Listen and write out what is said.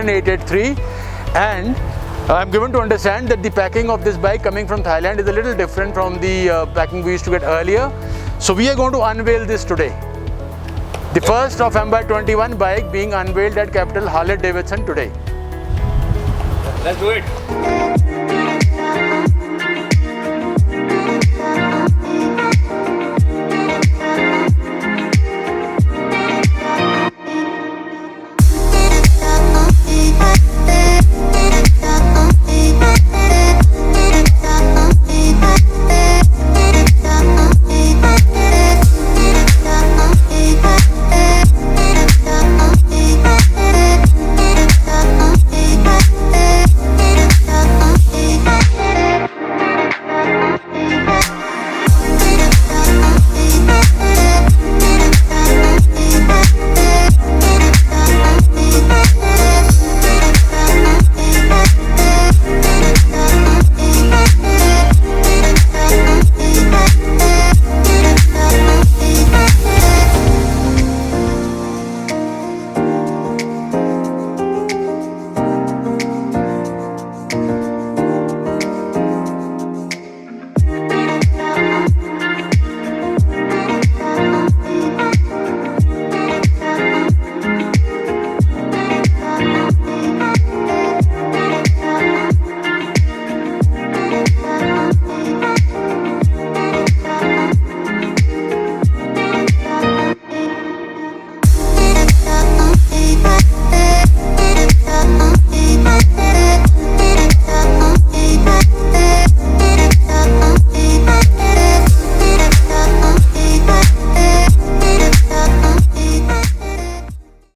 in 883, and I'm given to understand that the packing of this bike coming from Thailand is a little different from the packing we used to get earlier. So we are going to unveil this today. The first of MY21 bike being unveiled at capital Harley-Davidson today. Let's do it.